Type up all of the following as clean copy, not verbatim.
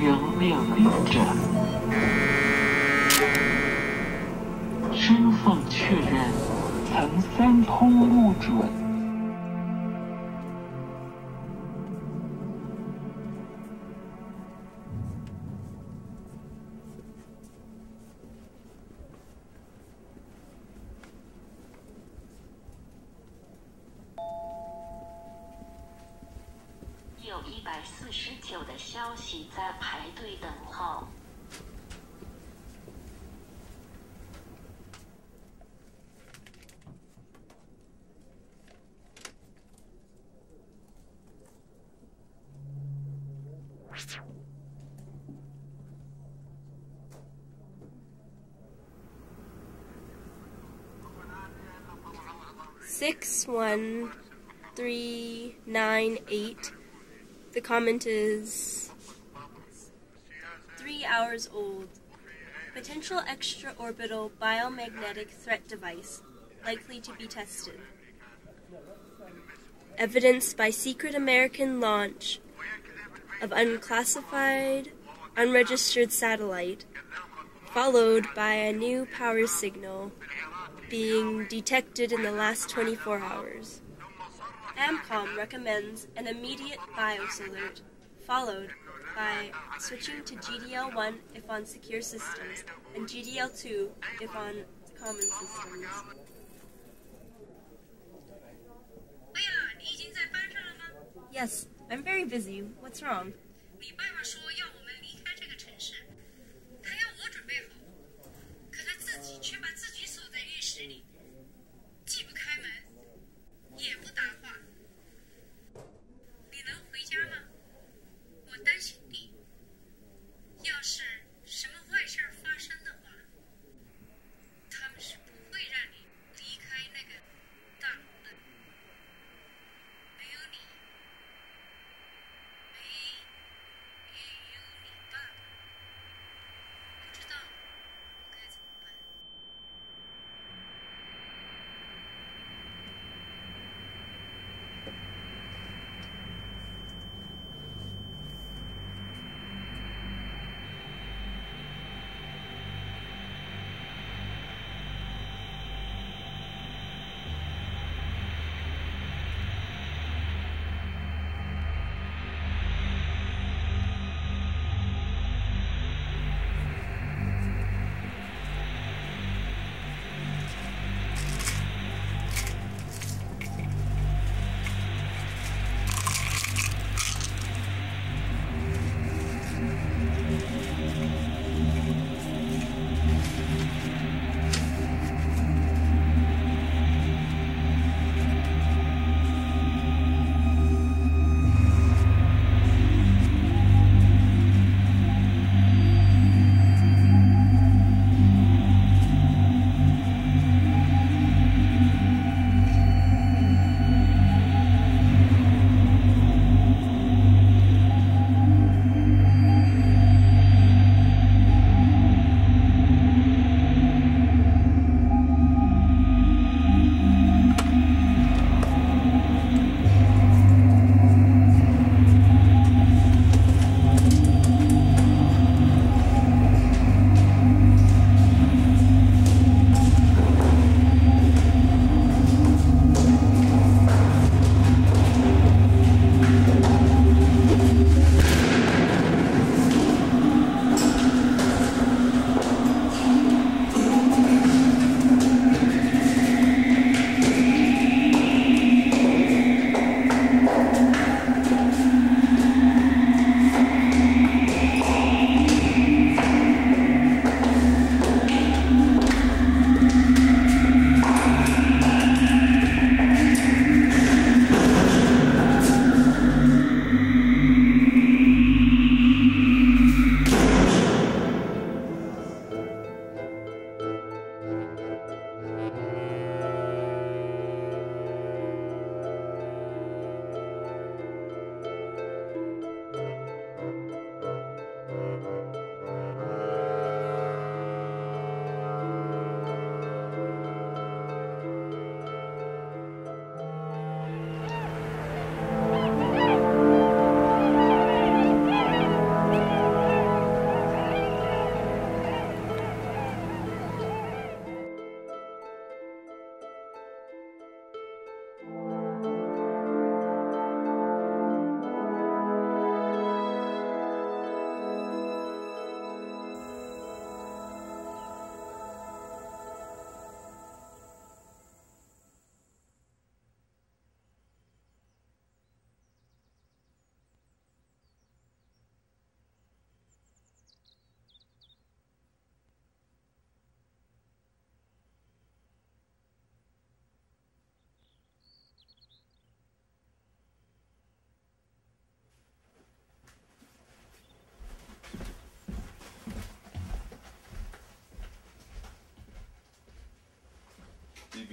仍命令着。身份确认，曾3通不准。有149的消息在排队等候。61398. The comment is 3 hours old. Potential extraorbital biomagnetic threat device likely to be tested. Evidence by secret American launch of unclassified, unregistered satellite, followed by a new power signal being detected in the last 24 hours. AMCOM recommends an immediate BIOS alert, followed by switching to GDL1 if on secure systems, and GDL2 if on common systems. Yes, I'm very busy. What's wrong?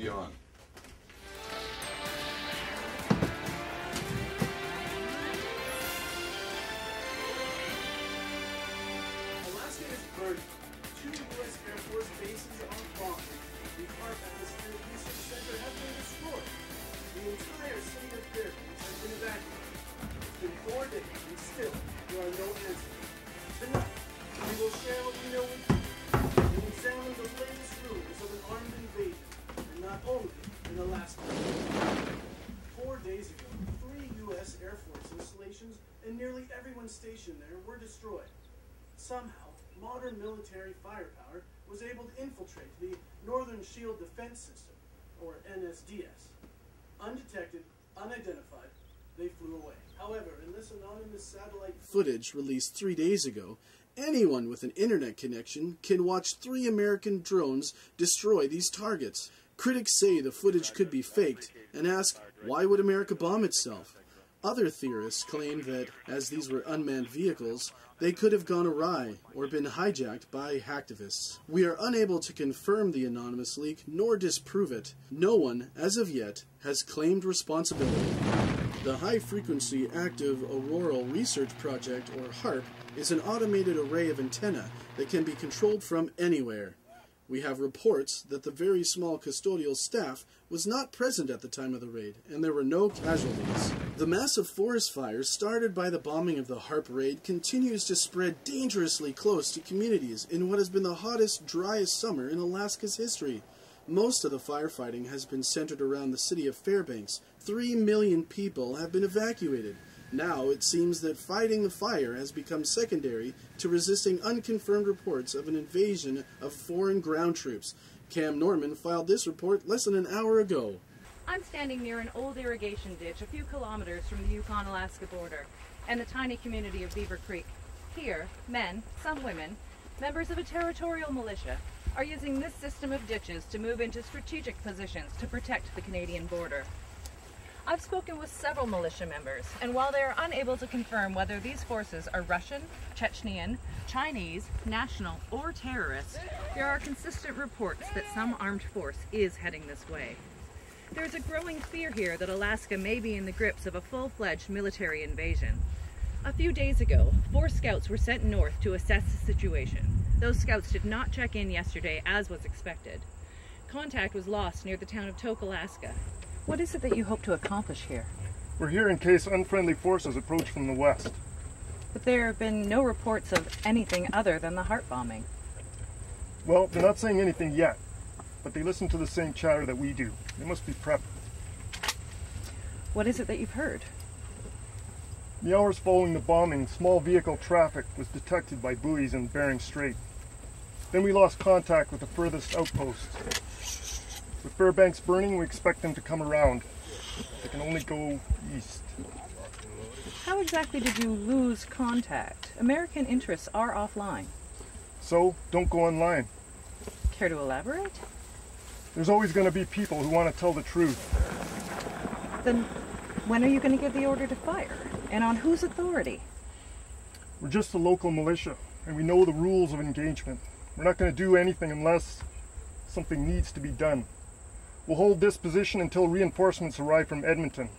beyond. Alaska is burning. 2 U.S. Air Force bases are bombed. The HAARP Atmospheric Research Center has been destroyed. The entire city of Fairbanks has been evacuated. It's been 4 days, and still there are no answers. Tonight, we will share what we know with you and examine the latest rumors of an armed invasion, and not only in Alaska. 4 days ago, 3 U.S. Air Force installations and nearly everyone stationed there were destroyed. Somehow, modern military firepower was able to infiltrate the Northern Shield Defense System, or NSDS. Undetected, unidentified, they flew away. However, in this anonymous satellite footage released 3 days ago, anyone with an internet connection can watch 3 American drones destroy these targets. Critics say the footage could be faked and ask, why would America bomb itself? Other theorists claim that, as these were unmanned vehicles, they could have gone awry or been hijacked by hacktivists. We are unable to confirm the anonymous leak nor disprove it. No one, as of yet, has claimed responsibility. The High Frequency Active Auroral Research Project, or HAARP, is an automated array of antennae that can be controlled from anywhere. We have reports that the very small custodial staff was not present at the time of the raid, and there were no casualties. The massive forest fire started by the bombing of the HAARP raid continues to spread dangerously close to communities in what has been the hottest, driest summer in Alaska's history. Most of the firefighting has been centered around the city of Fairbanks. 3 million people have been evacuated. Now it seems that fighting the fire has become secondary to resisting unconfirmed reports of an invasion of foreign ground troops. Cam Norman filed this report less than an hour ago. I'm standing near an old irrigation ditch a few kilometers from the Yukon-Alaska border and the tiny community of Beaver Creek. Here, men, some women, members of a territorial militia, are using this system of ditches to move into strategic positions to protect the Canadian border. I've spoken with several militia members, and while they are unable to confirm whether these forces are Russian, Chechenian, Chinese, national, or terrorists, there are consistent reports that some armed force is heading this way. There's a growing fear here that Alaska may be in the grips of a full-fledged military invasion. A few days ago, 4 scouts were sent north to assess the situation. Those scouts did not check in yesterday as was expected. Contact was lost near the town of Tok, Alaska. What is it that you hope to accomplish here? We're here in case unfriendly forces approach from the west. But there have been no reports of anything other than the HAARP bombing. Well, they're not saying anything yet, but they listen to the same chatter that we do. They must be prepped. What is it that you've heard? In the hours following the bombing, small vehicle traffic was detected by buoys in Bering Strait. Then we lost contact with the furthest outposts. With Fairbanks burning, we expect them to come around. They can only go east. How exactly did you lose contact? American interests are offline. So, don't go online. Care to elaborate? There's always going to be people who want to tell the truth. Then when are you going to give the order to fire? And on whose authority? We're just a local militia, and we know the rules of engagement. We're not going to do anything unless something needs to be done. We'll hold this position until reinforcements arrive from Edmonton.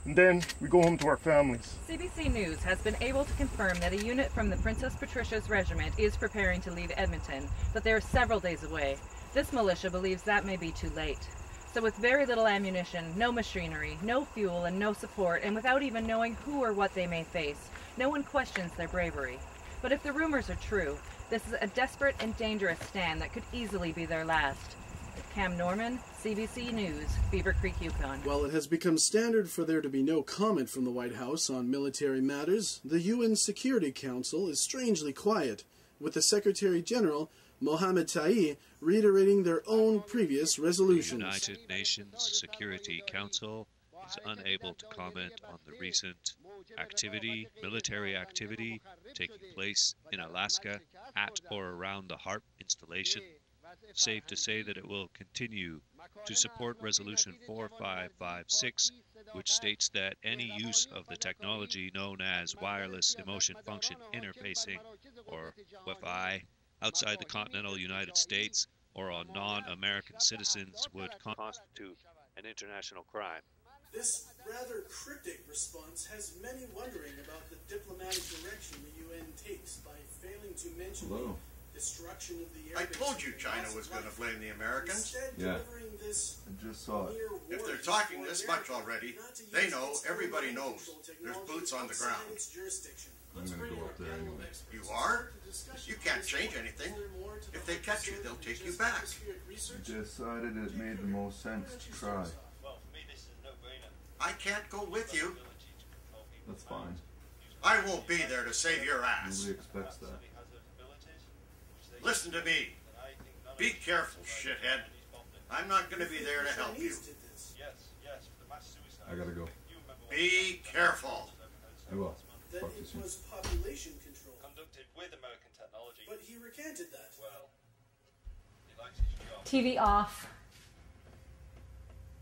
And then we go home to our families. CBC News has been able to confirm that a unit from the Princess Patricia's regiment is preparing to leave Edmonton, but they are several days away. This militia believes that may be too late. So with very little ammunition, no machinery, no fuel, and no support, and without even knowing who or what they may face, no one questions their bravery. But if the rumors are true, this is a desperate and dangerous stand that could easily be their last. Cam Norman, CBC News, Beaver Creek, Yukon. While it has become standard for there to be no comment from the White House on military matters, the UN Security Council is strangely quiet, with the Secretary General, Mohammed Tayi, reiterating their own previous resolutions. The United Nations Security Council is unable to comment on the recent military activity taking place in Alaska at or around the HAARP installation. Safe to say that it will continue to support Resolution 4556, which states that any use of the technology known as wireless emotion function interfacing, or WFI, outside the continental United States or on non-American citizens would constitute an international crime. This rather cryptic response has many wondering about the diplomatic direction the UN takes by failing to mention the destruction of the I airbase told you and China loss was of going to life. blame the Americans. Instead, Yeah. delivering this I just saw it. mere If they're warning talking for this much America already, not to they use know, its everybody own knows. control There's technology boots on the outside ground. its jurisdiction. I'm gonna go up there anyway. You are? You can't change anything. If they catch you, they'll take you back. I decided it made the most sense to try. I can't go with you. That's fine. I won't be there to save your ass. Nobody expects that. Listen to me. Be careful, shithead. I'm not going to be there to help you. I gotta go. Be careful. I will. That Fuck you it soon. was population control. Conducted with American technology. But he recanted that. Well, he likes his job. TV off.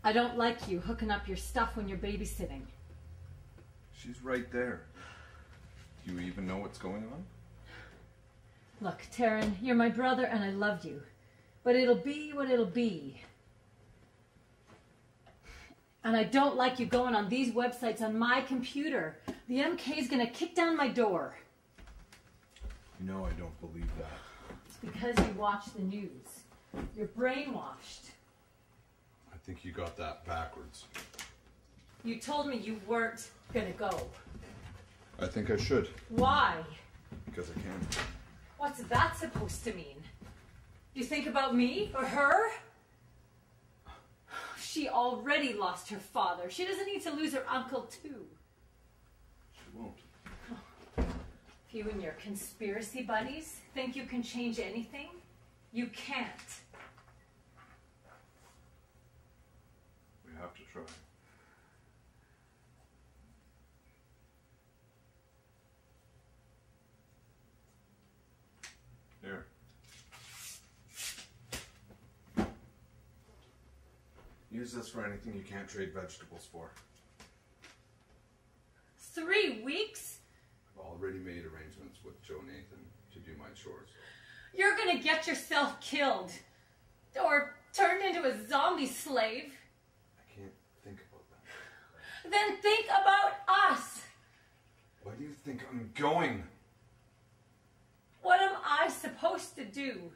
I don't like you hooking up your stuff when you're babysitting. She's right there. Do you even know what's going on? Look, Taryn, you're my brother and I love you. But it'll be what it'll be. And I don't like you going on these websites on my computer. The MK's gonna kick down my door. You know I don't believe that. It's because you watch the news. You're brainwashed. I think you got that backwards. You told me you weren't gonna go. I think I should. Why? Because I can. What's that supposed to mean? You think about me or her? She already lost her father. She doesn't need to lose her uncle too. She won't. If you and your conspiracy buddies think you can change anything, you can't. We have to try. Here. Use this for anything you can't trade vegetables for. 3 weeks? I've already made arrangements with Joe Nathan to do my chores. You're gonna get yourself killed. Or turned into a zombie slave. I can't think about that. Then think about us. Why do you think I'm going? What am I supposed to do?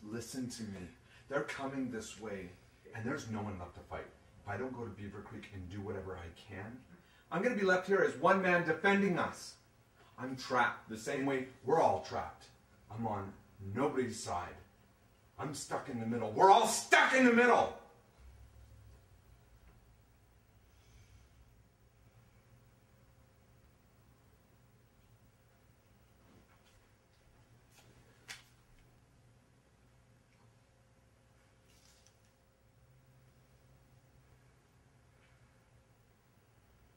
Listen to me. They're coming this way, and there's no one left to fight. If I don't go to Beaver Creek and do whatever I can, I'm going to be left here as one man defending us. I'm trapped the same way we're all trapped. I'm on nobody's side. I'm stuck in the middle. We're all stuck in the middle.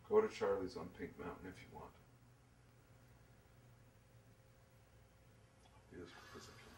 Go to Charlie's on Pink Mountain if you want. I'll be as quick as I can.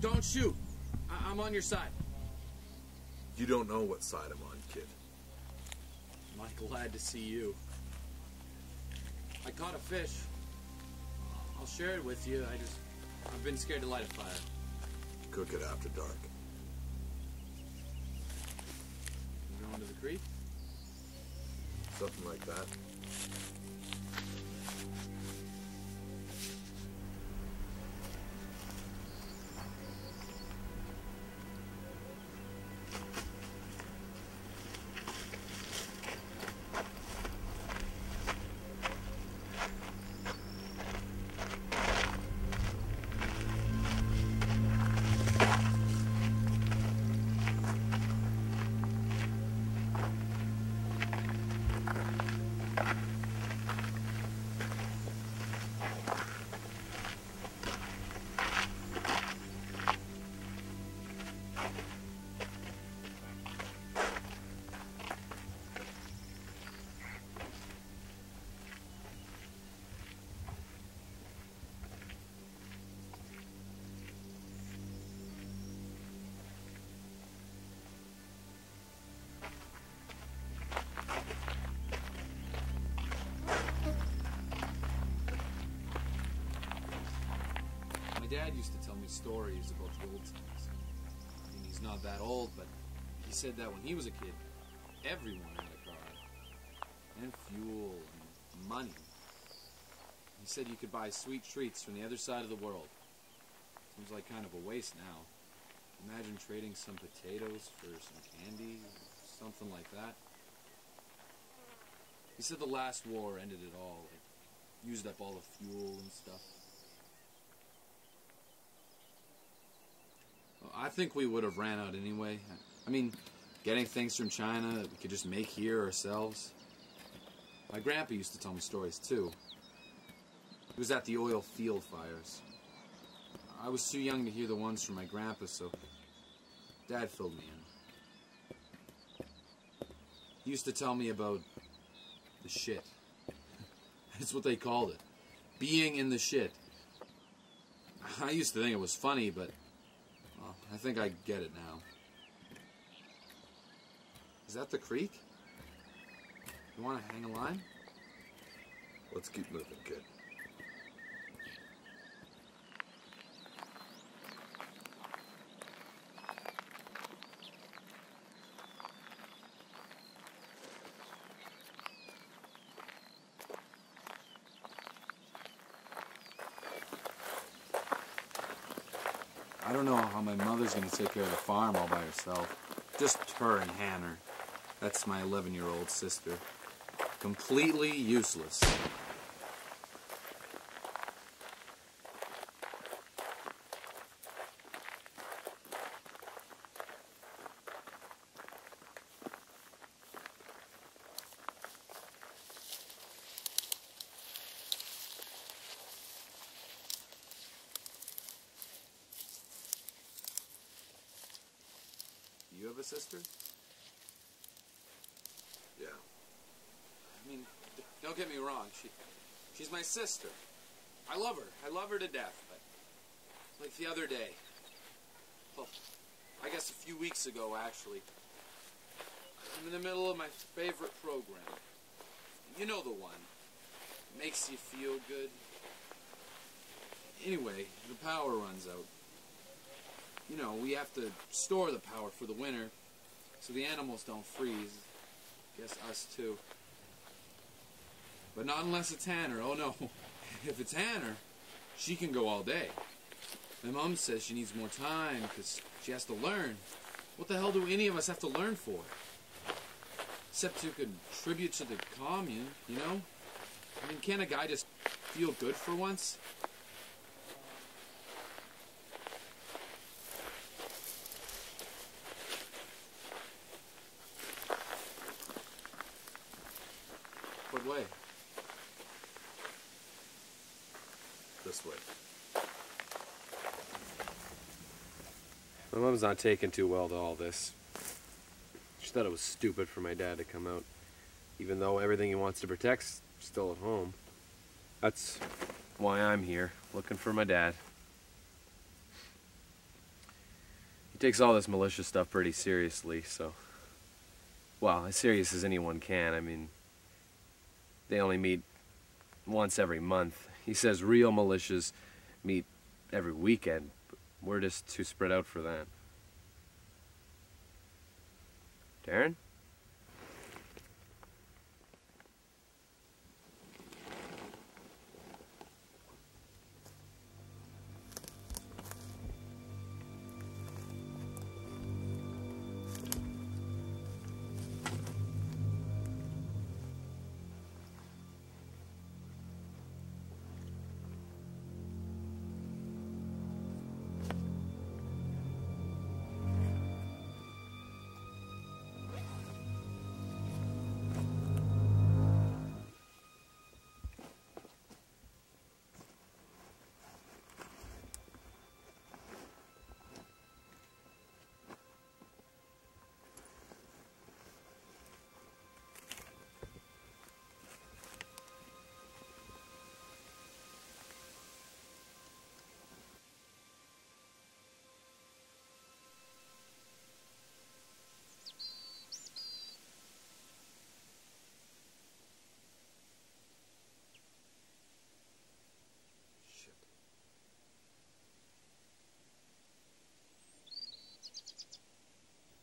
Don't shoot. I'm on your side. You don't know what side I'm on, kid. I'm glad to see you. I caught a fish. I'll share it with you. I've been scared to light a fire. Cook it after dark. You going to the creek? Something like that. My dad used to tell me stories about the old times. I mean, he's not that old, but he said that when he was a kid, everyone had a car. And fuel, and money. He said you could buy sweet treats from the other side of the world. Seems like kind of a waste now. Imagine trading some potatoes for some candy, something like that. He said the last war ended it all. Like, used up all the fuel and stuff. Well, I think we would have ran out anyway. I mean, getting things from China that we could just make here ourselves. My grandpa used to tell me stories too. He was at the oil field fires. I was too young to hear the ones from my grandpa, so Dad filled me in. He used to tell me about the shit. That's what they called it. Being in the shit. I used to think it was funny, but well, I think I get it now. Is that the creek? You want to hang a line? Let's keep moving, kid. I don't know how my mother's going to take care of the farm all by herself. Just her and Hannah. That's my 11-year-old sister. Completely useless. You have a sister? Yeah. I mean, don't get me wrong. She's my sister. I love her. I love her to death. But like the other day, well, I guess a few weeks ago, actually, I'm in the middle of my favorite program. You know the one. Makes you feel good. Anyway, the power runs out. You know, we have to store the power for the winter so the animals don't freeze. Guess us too. But not unless it's Hannah. Oh no. If it's Hannah, she can go all day. My mom says she needs more time because she has to learn. What the hell do any of us have to learn for? Except to contribute to the commune, you know? I mean, can't a guy just feel good for once? What way? This way. My mom's not taking too well to all this. She thought it was stupid for my dad to come out, even though everything he wants to protect's still at home. That's why I'm here, looking for my dad. He takes all this militia stuff pretty seriously, so... Well, as serious as anyone can. I mean, they only meet once every month. He says real militias meet every weekend, but we're just too spread out for that. Darren?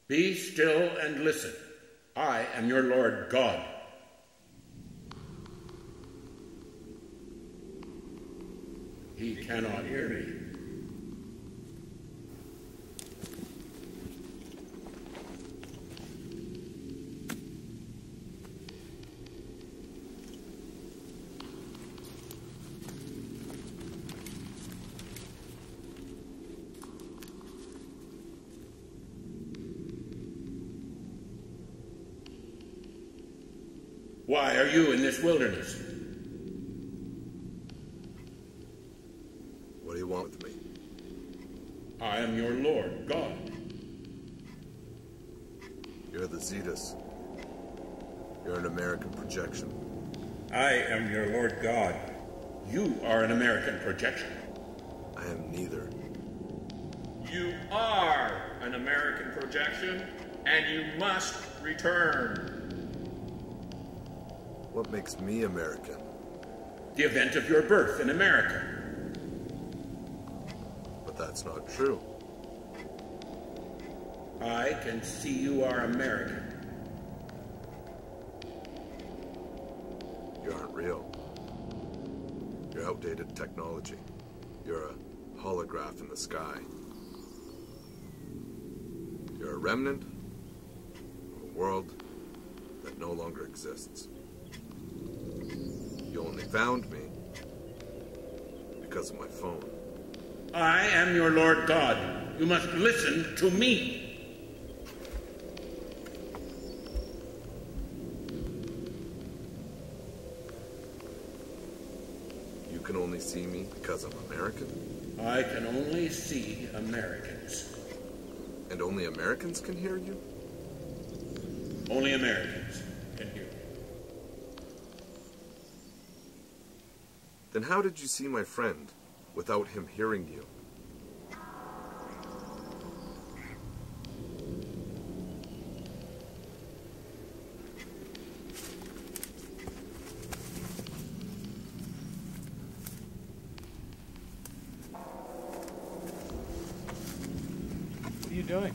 Be still and listen. I am your Lord God. He cannot hear me. Why are you in this wilderness? What do you want with me? I am your Lord, God. You're the Zetas. You're an American projection. I am your Lord God. You are an American projection. I am neither. You are an American projection, and you must return. What makes me American? The event of your birth in America. But that's not true. I can see you are American. You aren't real. You're outdated technology. You're a holograph in the sky. You're a remnant of a world that no longer exists. You only found me because of my phone. I am your Lord God. You must listen to me. You can only see me because I'm American? I can only see Americans. And only Americans can hear you? Only Americans can hear you. Then how did you see my friend without him hearing you? What are you doing?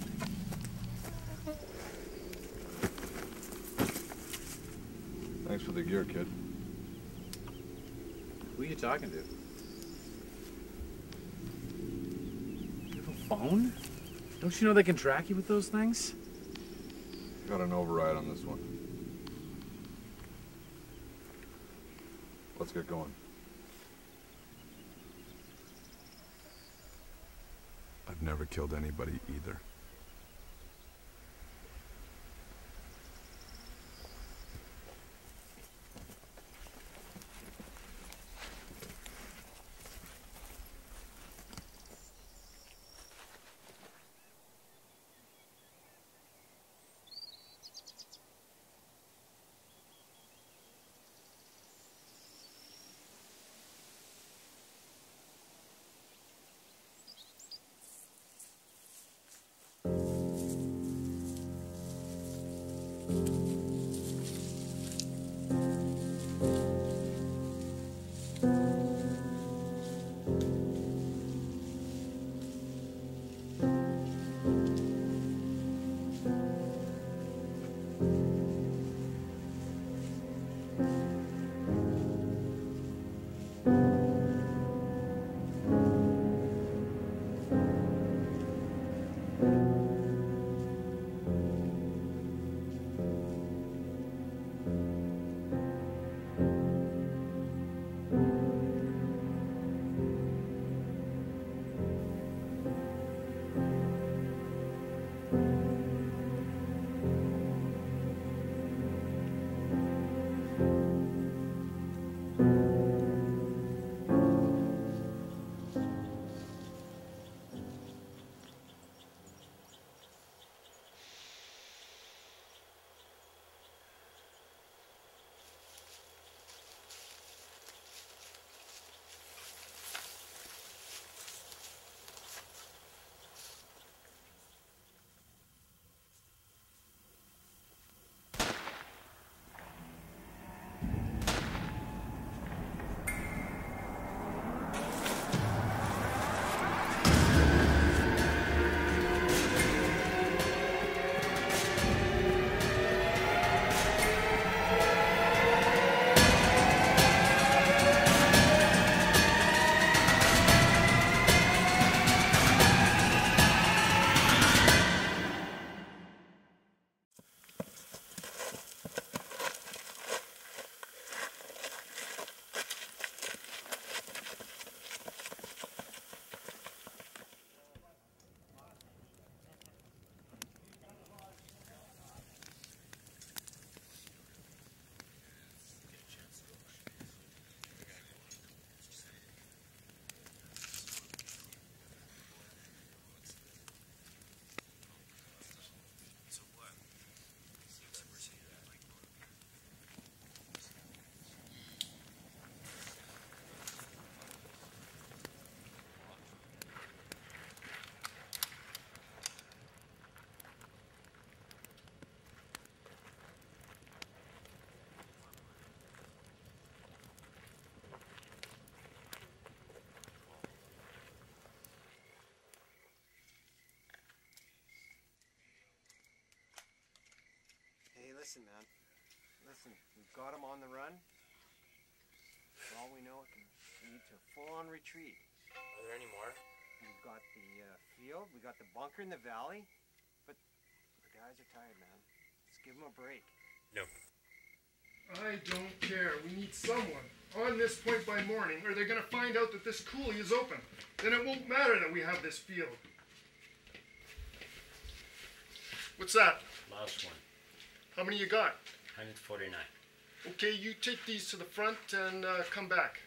Thanks for the gear, kid. Who are you talking to? You have a phone? Don't you know they can track you with those things? Got an override on this one. Let's get going. I've never killed anybody either. Listen, man. Listen, we've got them on the run. For all we know, it can lead to a full-on retreat. Are there any more? We've got the field, we got the bunker in the valley, but the guys are tired, man. Let's give them a break. No. I don't care. We need someone on this point by morning, or they're going to find out that this coulee is open. Then it won't matter that we have this field. What's that? Last one. How many you got? 149. Okay, you take these to the front and come back.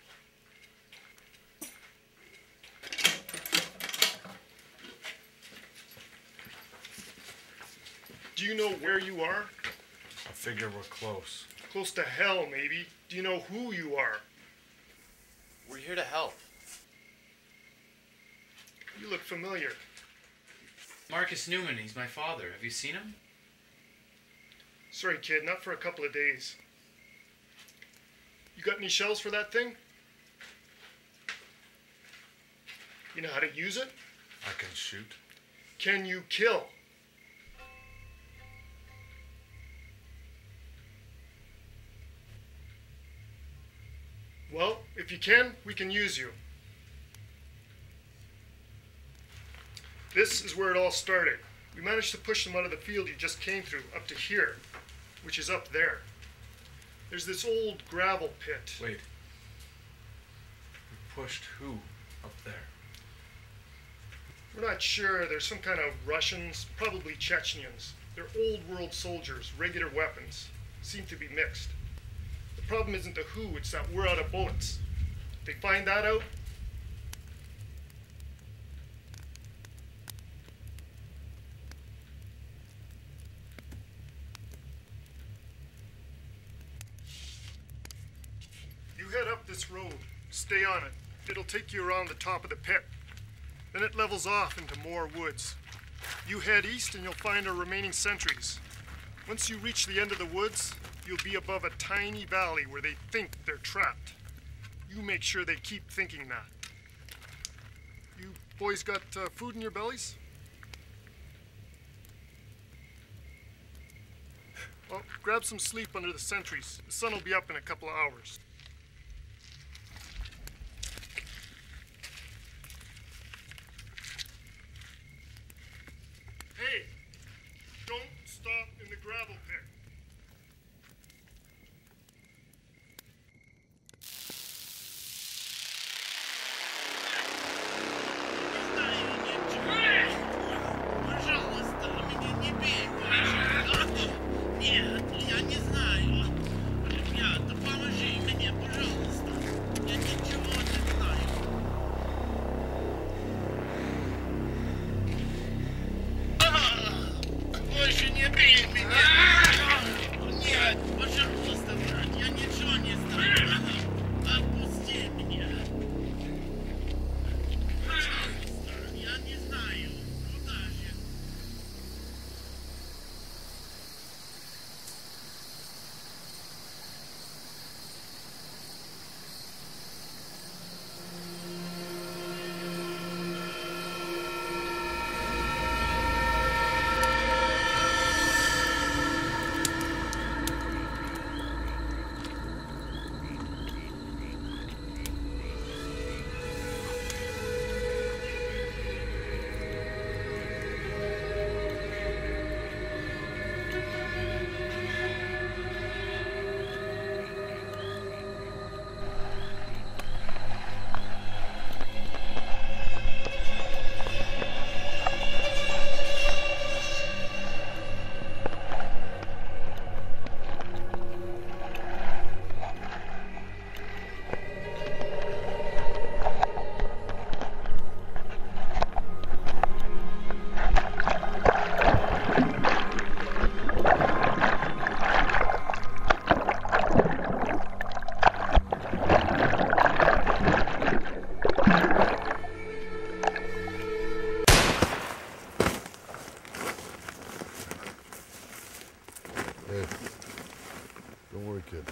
Do you know where you are? I figure we're close. Close to hell, maybe. Do you know who you are? We're here to help. You look familiar. Marcus Newman, he's my father. Have you seen him? Sorry, kid, not for a couple of days. You got any shells for that thing? You know how to use it? I can shoot. Can you kill? Well, if you can, we can use you. This is where it all started. We managed to push them out of the field you just came through up to here, which is up there. There's this old gravel pit. Wait. We pushed who up there? We're not sure. There's some kind of Russians, probably Chechens. They're old world soldiers, regular weapons. Seem to be mixed. The problem isn't the who, it's that we're out of bullets. If they find that out, you head up this road. Stay on it. It'll take you around the top of the pit. Then it levels off into more woods. You head east and you'll find our remaining sentries. Once you reach the end of the woods, you'll be above a tiny valley where they think they're trapped. You make sure they keep thinking that. You boys got food in your bellies? Well, grab some sleep under the sentries. The sun will be up in a couple of hours. Hey, don't stop in the gravel pit. Нет, я не знаю. Ребята, поможи мне, пожалуйста. Я ничего не знаю. Больше не бей меня. Нет, пожалуйста, брат, я ничего не знаю. Отпусти меня. Пожалуйста, я не знаю. Куда же? Hey, don't worry, kid.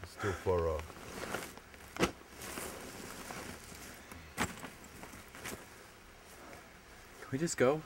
It's still far off. Can we just go?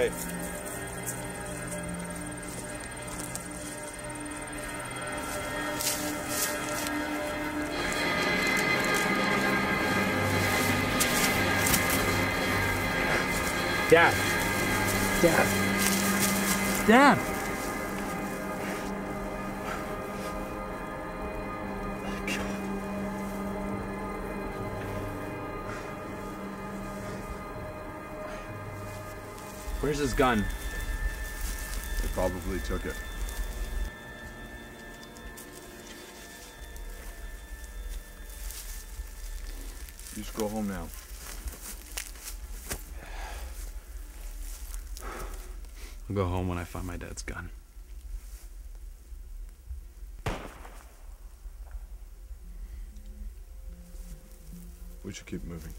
way. Dad. Dad. Dad. Where's his gun? They probably took it. You should go home now. I'll go home when I find my dad's gun. We should keep moving.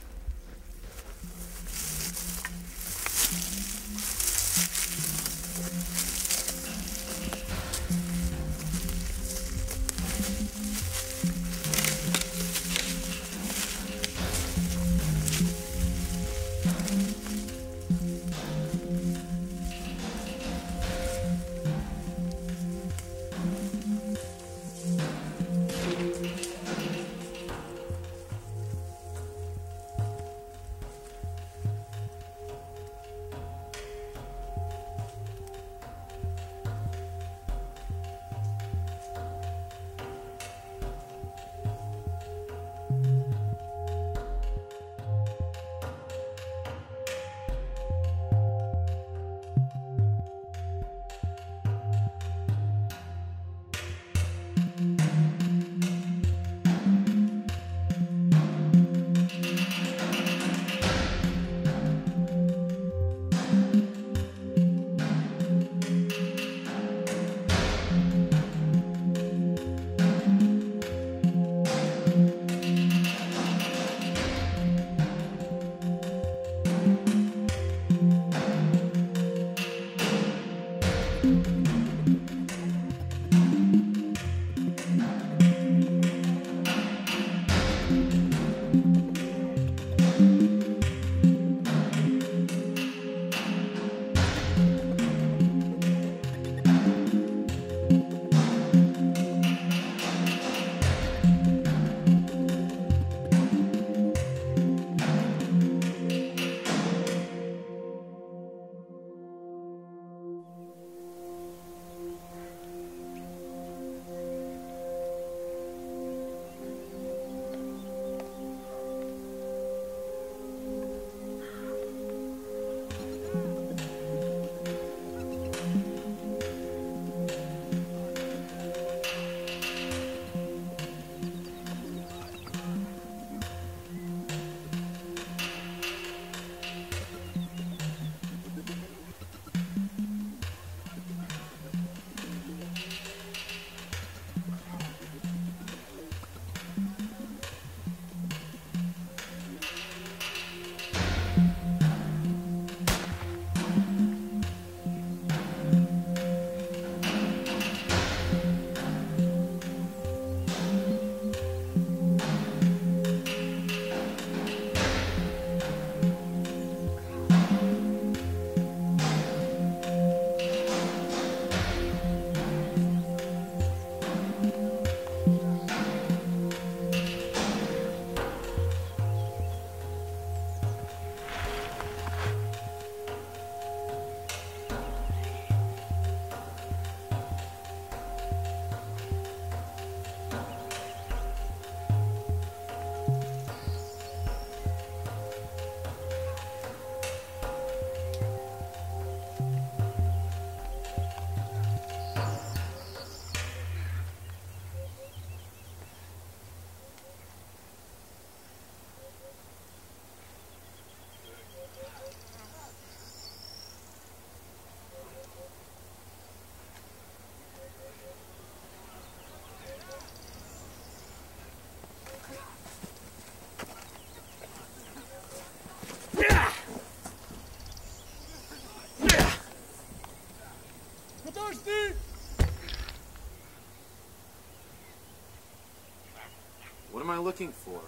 What am I looking for?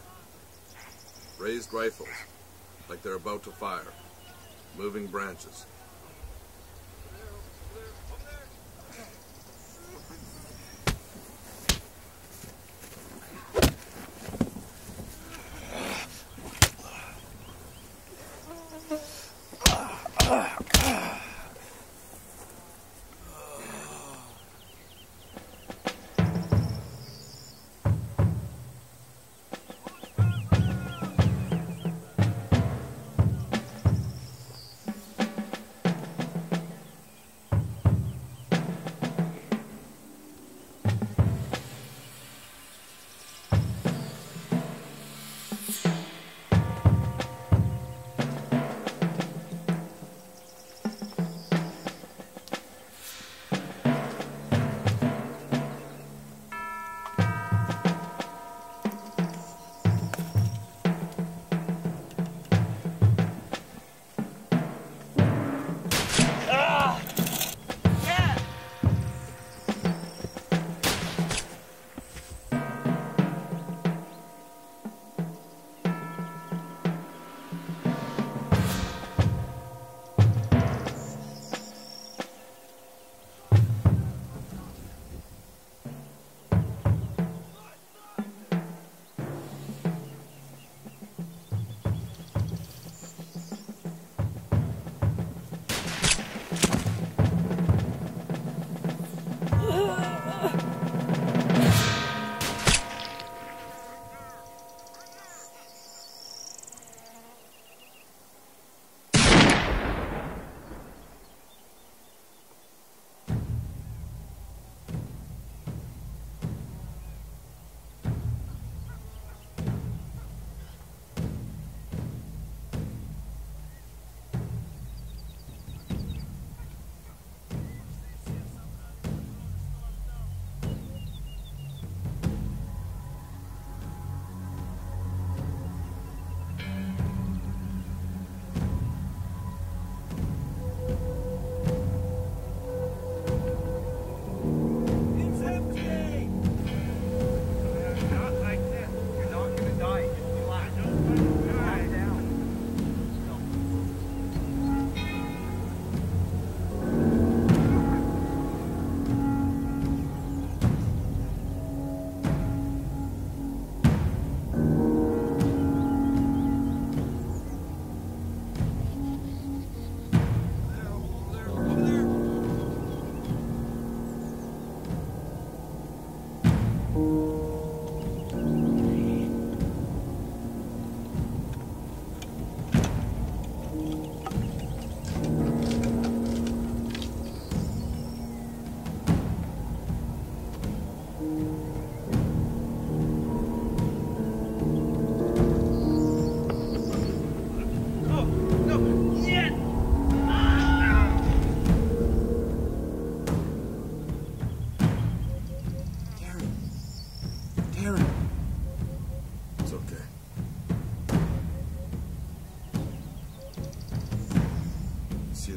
Raised rifles, like they're about to fire. Moving branches.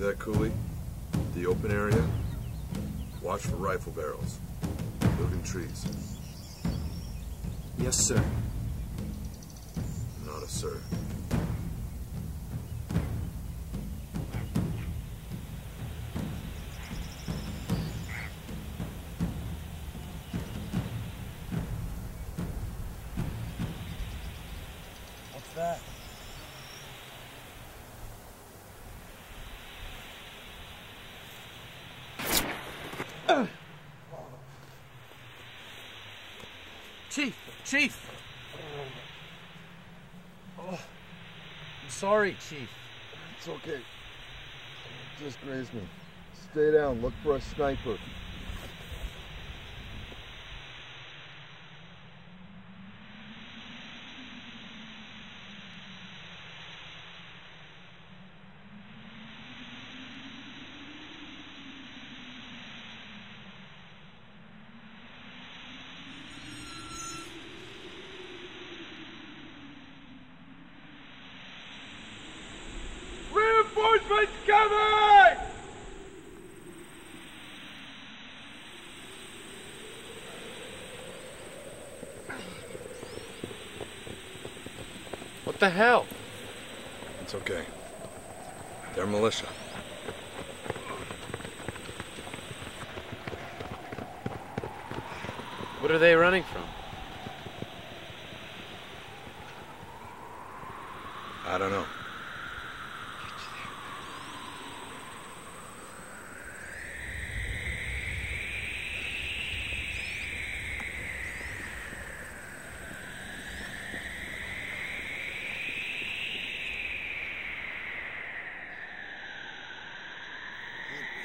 that, Cooley? The open area? Watch for rifle barrels. Moving trees. Yes, sir. Not a sir. What's that? Chief! Oh, I'm sorry, Chief. It's okay. Just grazed me. Stay down. Look for a sniper. Reinforcements coming! What the hell? It's okay. They're militia. What are they running from? I don't know.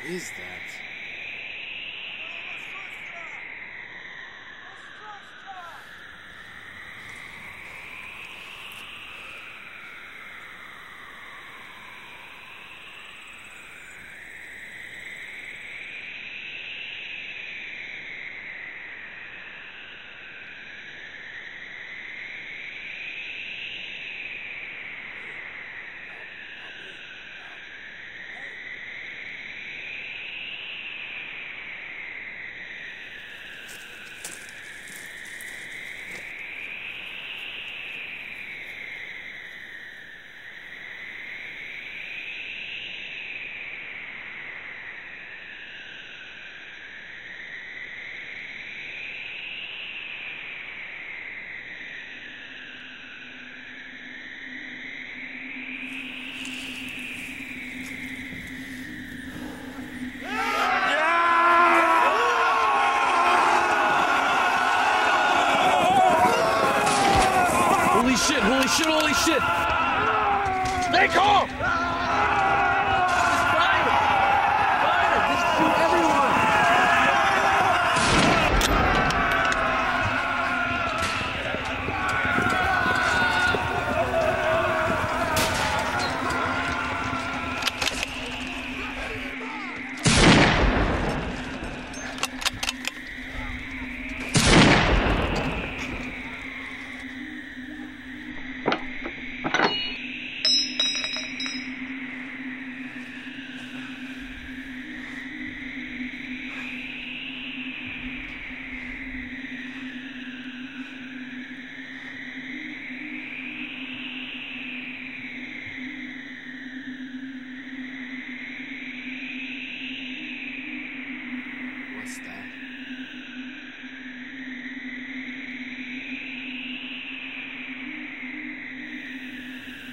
What is that? Holy shit! Stay calm! What's that?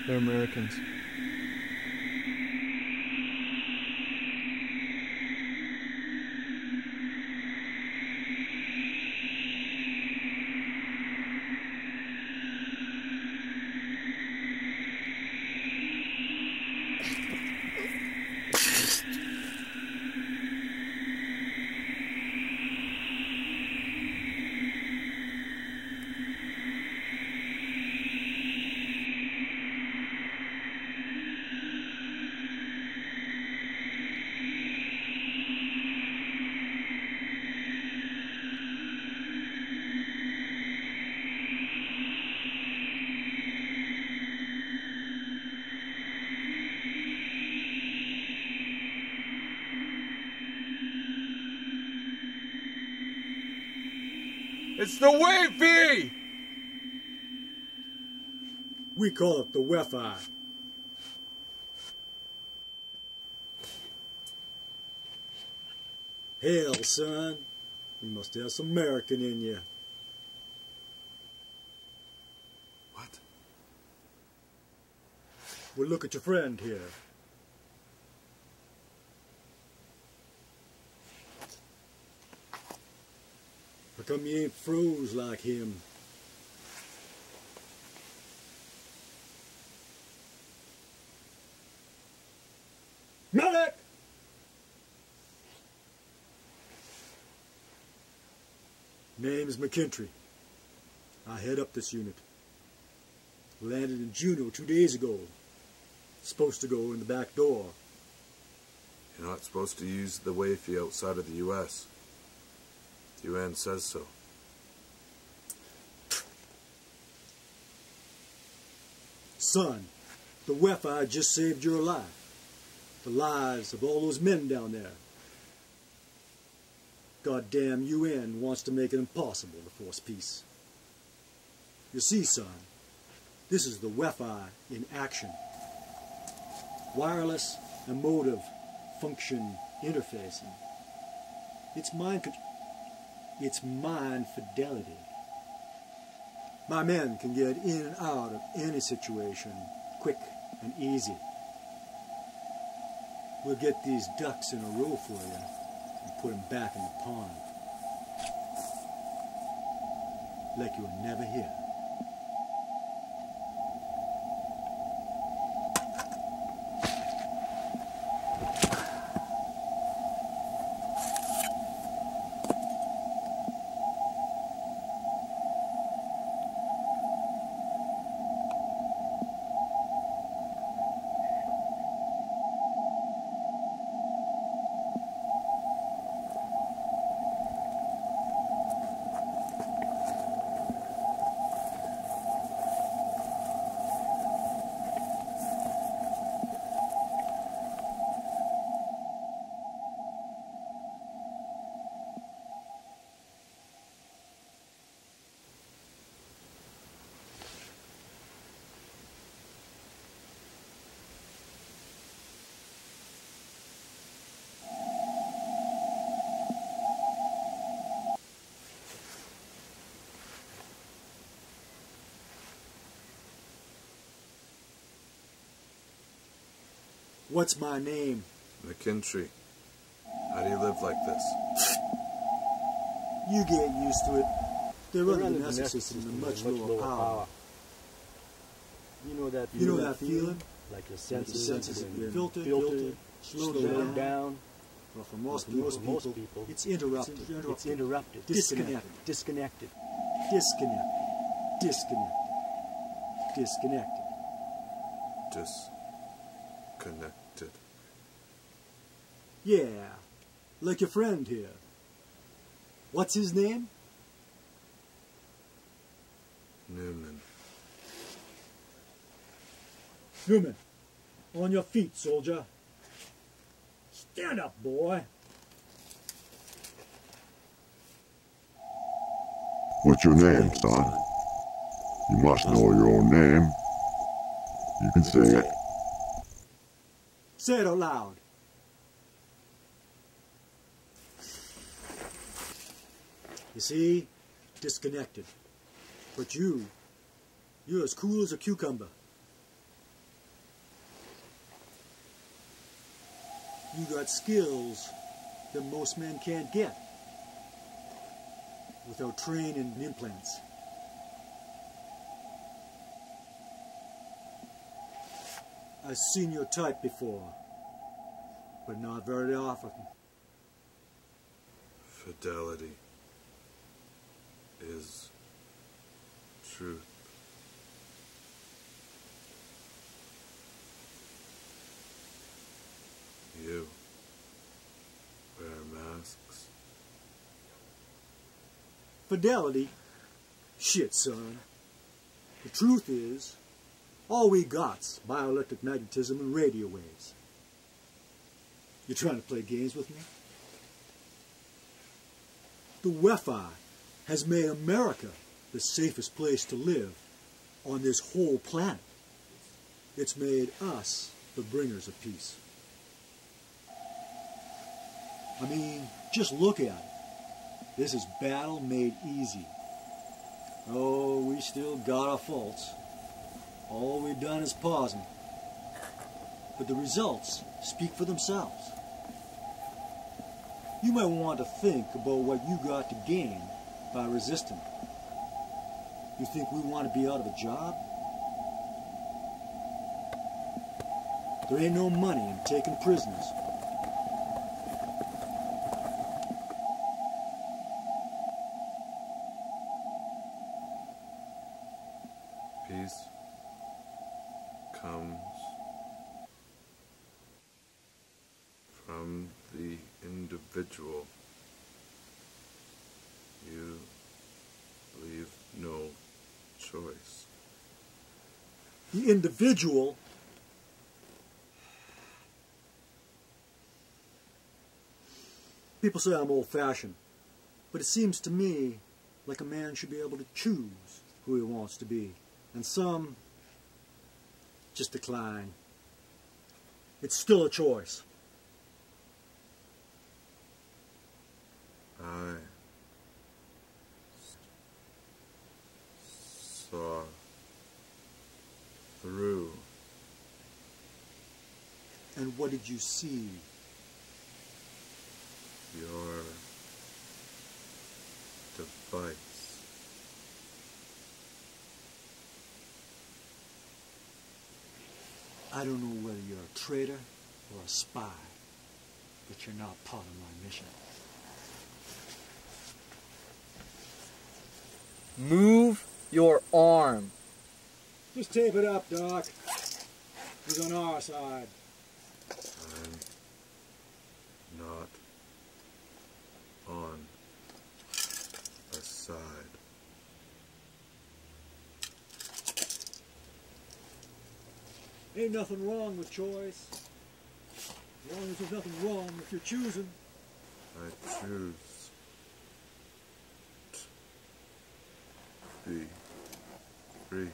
They're Americans. It's the Wi-Fi! We call it the Wi-Fi. Hell, son. You must have some American in you. What? Well, look at your friend here. How come you ain't froze like him? Medic! Name's McKintry. I head up this unit. Landed in Juneau 2 days ago. Supposed to go in the back door. You're not supposed to use the Wi-Fi outside of the U.S. The UN says so. Son, the Wi-Fi just saved your life. The lives of all those men down there. Goddamn UN wants to make it impossible to force peace. You see, son, this is the Wi-Fi in action. Wireless, emotive, function interfacing. It's mind fidelity. My men can get in and out of any situation quick and easy. We'll get these ducks in a row for you and put them back in the pond. Like you were never here. What's my name? McKintry. How do you live like this? You get used to it. They're running the Nesta system in a much lower power. You know that feeling? Like your senses have been filtered, slowed down. Well, for most people, it's interrupted. It's interrupted. Disconnected. Disconnected. Disconnected. Disconnected. Disconnected. Disconnected. Yeah, like your friend here. What's his name? Newman. Newman, on your feet, soldier. Stand up, boy. What's your name, son? You must know your own name. You can say it. Say it out loud. You see? Disconnected. But you're as cool as a cucumber. You got skills that most men can't get without training and implants. I've seen your type before, but not very often. Fidelity is truth. You wear masks. Fidelity? Shit, son. The truth is, all we got's bioelectric magnetism and radio waves. You trying to play games with me? The Wi-Fi has made America the safest place to live on this whole planet. It's made us the bringers of peace. I mean, just look at it. This is battle made easy. Oh, we still got our faults. All we've done is pause them. But the results speak for themselves. You might want to think about what you got to gain by resisting. You think we want to be out of a job? There ain't no money in taking prisoners. Peace comes from the individual. You leave no choice. The individual? People say I'm old-fashioned, but it seems to me like a man should be able to choose who he wants to be. And some just decline. It's still a choice. I saw through. And what did you see? Your device. I don't know whether you're a traitor or a spy, but you're not part of my mission. Move your arm. Just tape it up, Doc. He's on our side. I'm not on a side. Ain't nothing wrong with choice. As long as there's nothing wrong with your choosing. I choose to be free.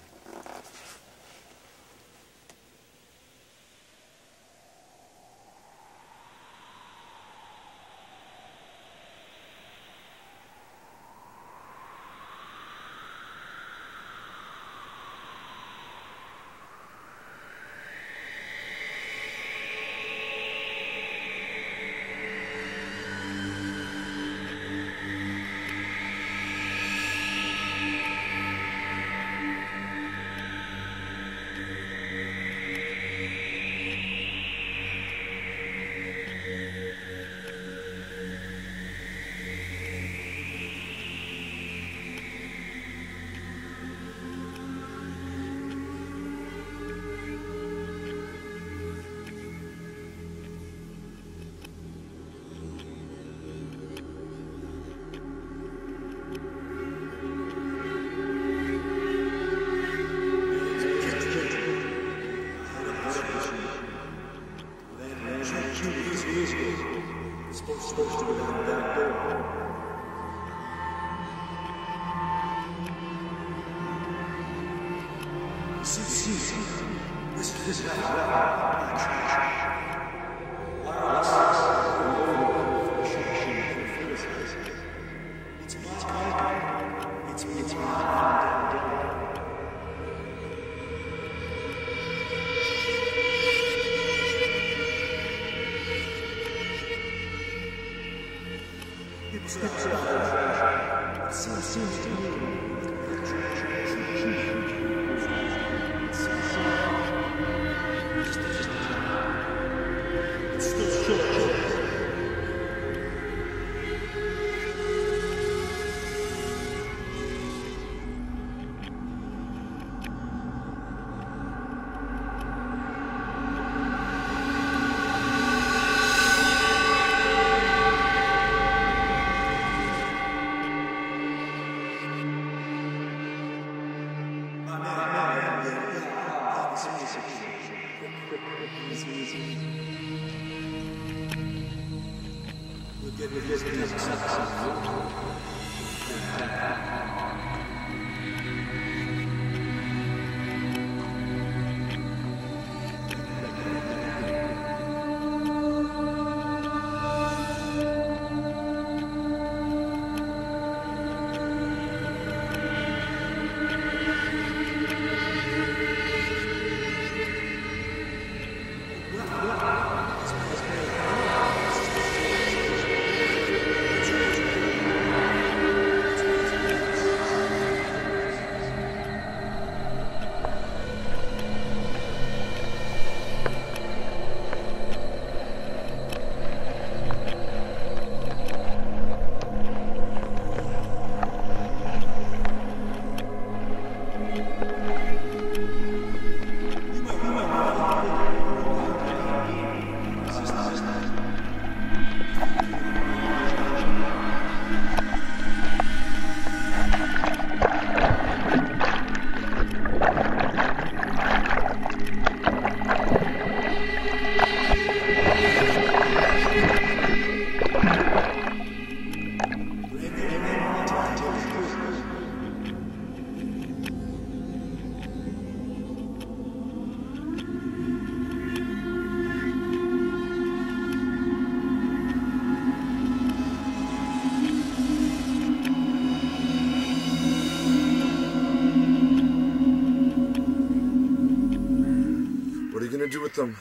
do with them?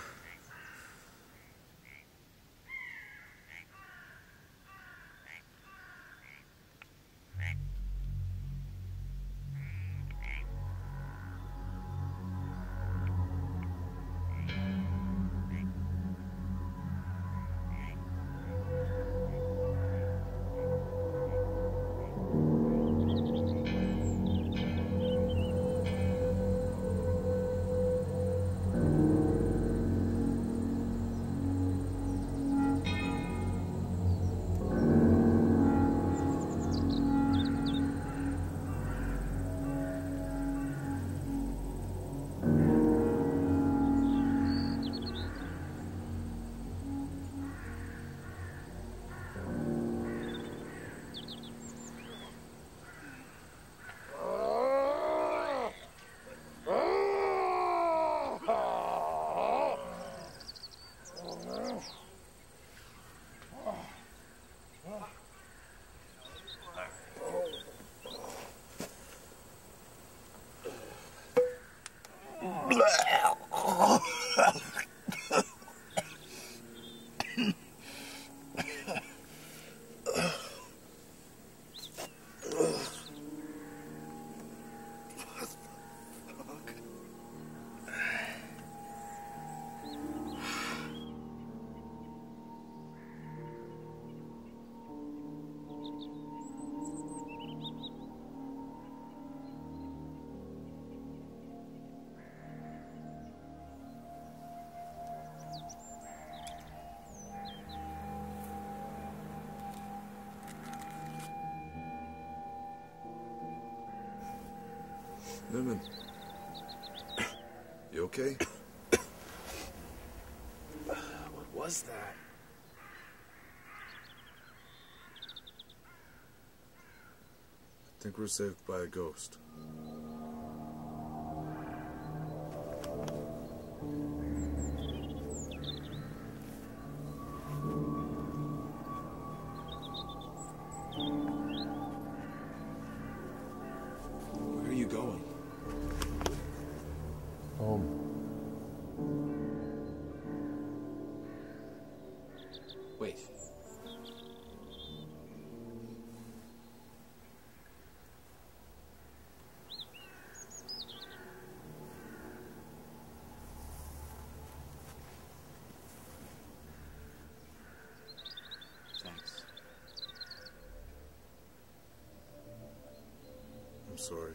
Newman, you okay? What was that? I think we're saved by a ghost. Where are you going? Home. Wait. Thanks. I'm sorry.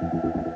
Thank you.